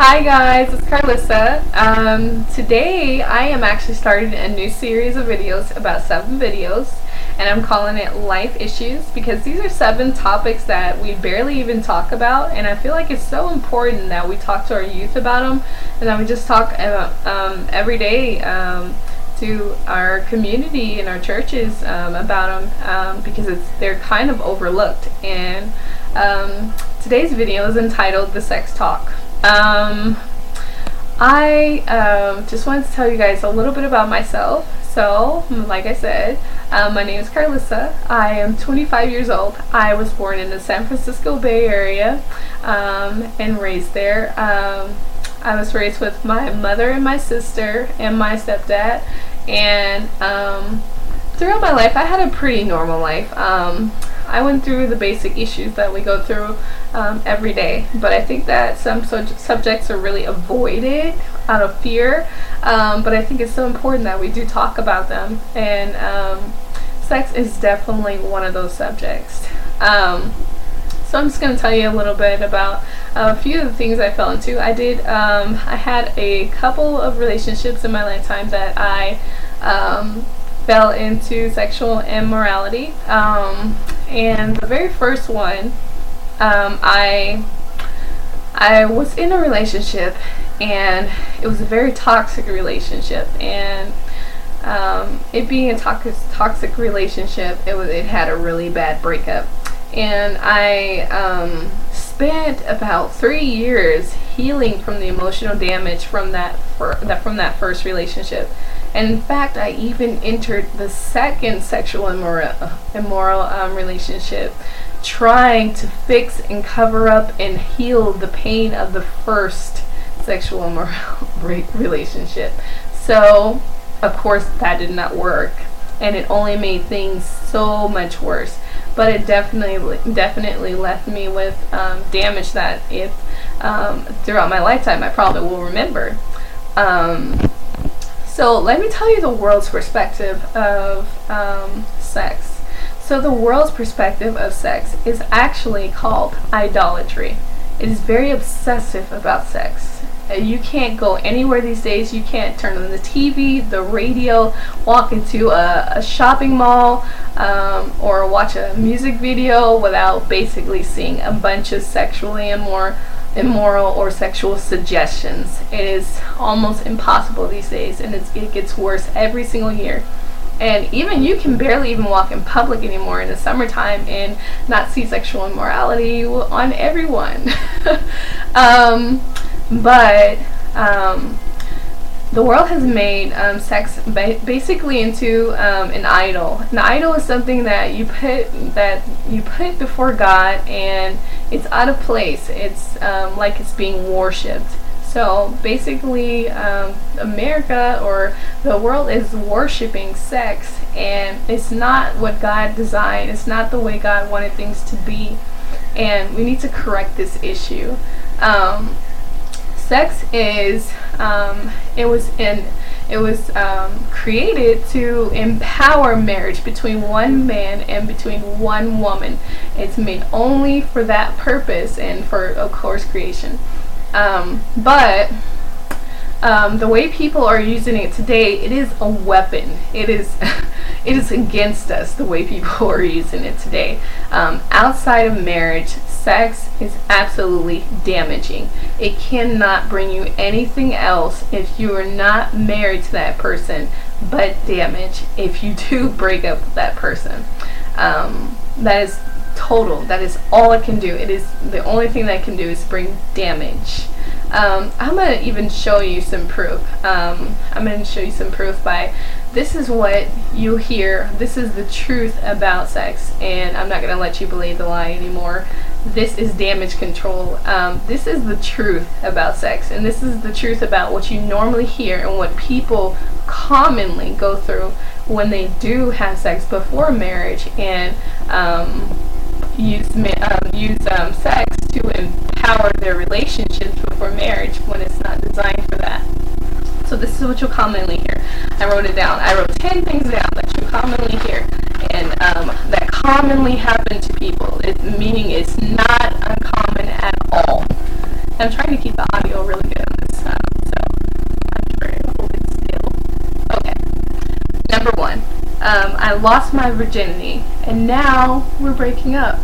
Hi guys, it's Carlissa. Today I am actually starting a new series of videos, about 7 videos, and I'm calling it Life Issues because these are 7 topics that we barely even talk about, and I feel like it's so important that we talk to our youth about them and that we just talk every day to our community and our churches about them because they're kind of overlooked. And today's video is entitled The Sex Talk. I just wanted to tell you guys a little bit about myself. So, like I said, my name is Carlissa. I am 25 years old. I was born in the San Francisco Bay Area and raised there. I was raised with my mother and my sister and my stepdad, and throughout my life I had a pretty normal life. I went through the basic issues that we go through every day, but I think that some subjects are really avoided out of fear, but I think it's so important that we do talk about them, and sex is definitely one of those subjects. So I'm just going to tell you a little bit about a few of the things I fell into. I had a couple of relationships in my lifetime that I fell into sexual immorality, and the very first one, I was in a relationship, and it was a very toxic relationship, and it being a toxic relationship, it had a really bad breakup, and I spent about 3 years healing from the emotional damage from that first relationship. And in fact, I even entered the second sexual immoral relationship, trying to fix and cover up and heal the pain of the first sexual immoral relationship. So, of course, that did not work, and it only made things so much worse. But it definitely left me with damage that if throughout my lifetime I probably will remember. So let me tell you the world's perspective of sex. So the world's perspective of sex is actually called idolatry. It is very obsessive about sex. You can't go anywhere these days. You can't turn on the TV, the radio, walk into a shopping mall, or watch a music video without basically seeing a bunch of sexually immoral or sexual suggestions. It is almost impossible these days, and it gets worse every single year. And even you can barely even walk in public anymore in the summertime and not see sexual immorality on everyone. But the world has made sex basically into an idol. An idol is something that you put before God, and it's out of place. It's like it's being worshipped. So basically, America or the world is worshiping sex, and it's not what God designed. It's not the way God wanted things to be, and we need to correct this issue. Sex is it was created to empower marriage between one man and between one woman. It's made only for that purpose and for, of course, creation. But the way people are using it today, it is a weapon. It is it is against us, the way people are using it today. Outside of marriage, sex is absolutely damaging. It cannot bring you anything else if you are not married to that person, but damage if you do break up with that person. That is total. That is all it can do. It is the only thing that it can do is bring damage. I'm going to even show you some proof. I'm going to show you some proof by, this is what you hear. This is the truth about sex, and I'm not going to let you believe the lie anymore. This is damage control. This is the truth about sex, and this is the truth about what you normally hear and what people commonly go through when they do have sex before marriage, and use sex to empower their relationships before marriage when it's not designed for that. So this is what you'll commonly hear. I wrote it down. I wrote 10 things down that you commonly hear, and that commonly happen to people. Meaning it's not uncommon at all. And I'm trying to keep the audio really good on this, so I'm trying to hold it still. Okay. Number 1, I lost my virginity, and now we're breaking up.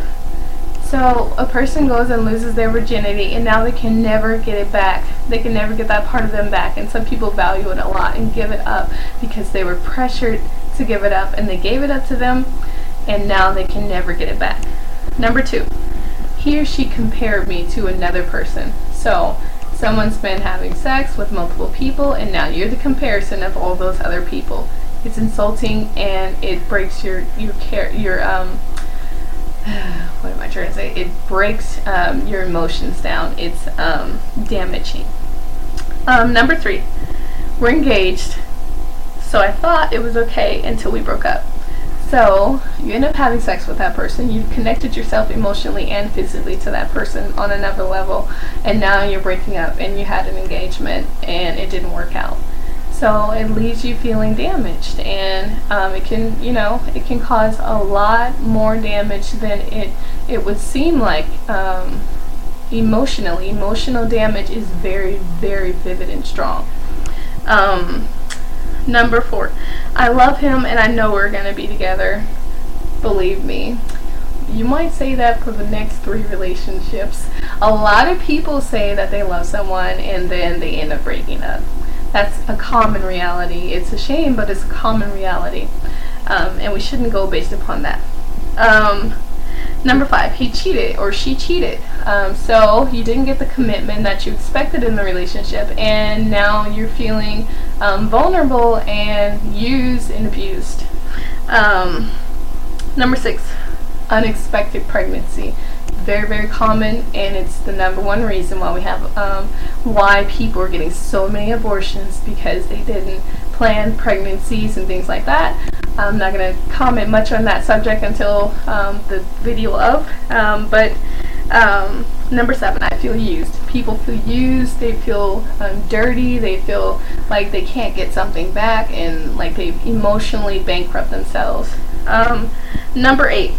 So a person goes and loses their virginity, and now they can never get it back. They can never get that part of them back. And some people value it a lot and give it up because they were pressured to give it up, and they gave it up to them, and now they can never get it back. Number 2, he or she compared me to another person. So someone's been having sex with multiple people, and now you're the comparison of all those other people. It's insulting, and it breaks your what am I trying to say? It breaks your emotions down. It's damaging. Number 3, we're engaged, so I thought it was okay until we broke up. So you end up having sex with that person. You've connected yourself emotionally and physically to that person on another level, and now you're breaking up, and you had an engagement and it didn't work out. So it leaves you feeling damaged, and it can cause a lot more damage than it would seem like. Emotionally, emotional damage is very, very vivid and strong. Number 4, I love him and I know we're gonna be together. Believe me. You might say that for the next 3 relationships. A lot of people say that they love someone and then they end up breaking up. That's a common reality. It's a shame, but it's a common reality. And we shouldn't go based upon that. Number 5, he cheated or she cheated. So you didn't get the commitment that you expected in the relationship, and now you're feeling vulnerable and used and abused. Number 6, unexpected pregnancy. Very, very common, and it's the number 1 reason why we have why people are getting so many abortions, because they didn't plan pregnancies and things like that. I'm not going to comment much on that subject until the video of, but number 7, I feel used. People feel used, they feel dirty, they feel like they can't get something back, and like they emotionally bankrupt themselves. Number 8,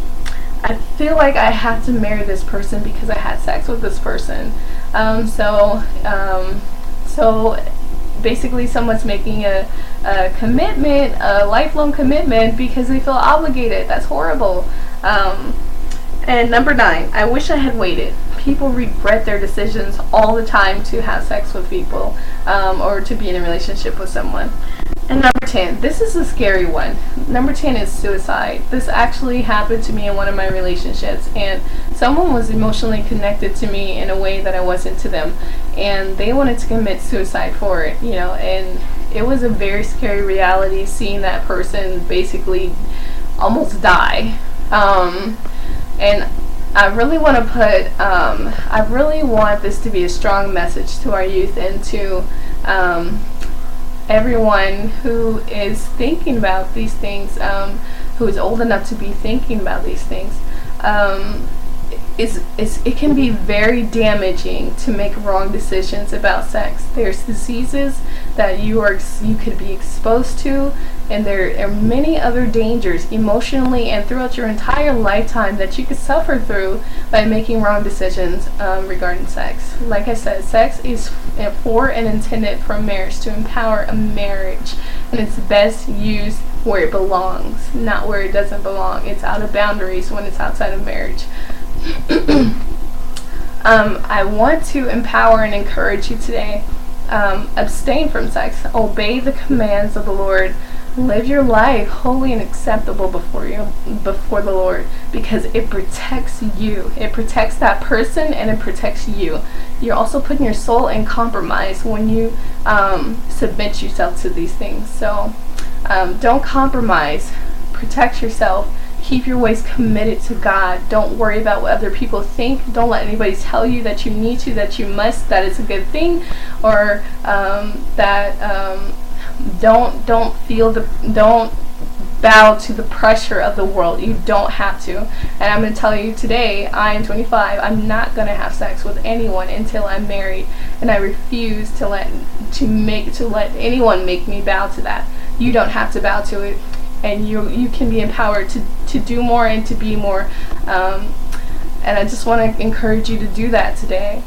I feel like I have to marry this person because I had sex with this person. So basically someone's making a commitment, a lifelong commitment, because they feel obligated. That's horrible. And number 9, I wish I had waited. People regret their decisions all the time to have sex with people, or to be in a relationship with someone. And number 10, this is a scary one. Number 10 is suicide. This actually happened to me in one of my relationships, and someone was emotionally connected to me in a way that I wasn't to them, and they wanted to commit suicide for it, and it was a very scary reality, seeing that person basically almost die. And I really want to I really want this to be a strong message to our youth and to everyone who is thinking about these things, who is old enough to be thinking about these things. It can be very damaging to make wrong decisions about sex. There's diseases that you could be exposed to, and there are many other dangers emotionally and throughout your entire lifetime that you could suffer through by making wrong decisions regarding sex. Like I said, sex is for and intended for marriage, to empower a marriage, and it's best used where it belongs, not where it doesn't belong. It's out of boundaries when it's outside of marriage. I want to empower and encourage you today. Abstain from sex. Obey the commands of the Lord. Live your life holy and acceptable before the Lord, because it protects you. It protects that person, and it protects you. You're also putting your soul in compromise when you submit yourself to these things. So don't compromise. Protect yourself. Keep your ways committed to God. Don't worry about what other people think. Don't let anybody tell you that you need to, that you must, that it's a good thing, or don't bow to the pressure of the world. You don't have to. And I'm going to tell you today, I am 25. I'm not going to have sex with anyone until I'm married, and I refuse to let anyone make me bow to that. You don't have to bow to it, and you can be empowered to do more and to be more. And I just want to encourage you to do that today.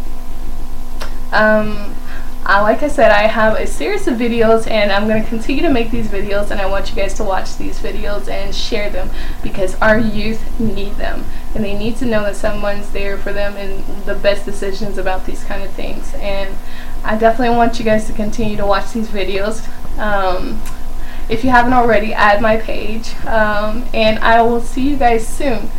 Like I said, I have a series of videos, and I'm going to continue to make these videos, and I want you guys to watch these videos and share them, because our youth need them, and they need to know that someone's there for them and the best decisions about these kind of things. And I definitely want you guys to continue to watch these videos. If you haven't already, add my page, and I will see you guys soon.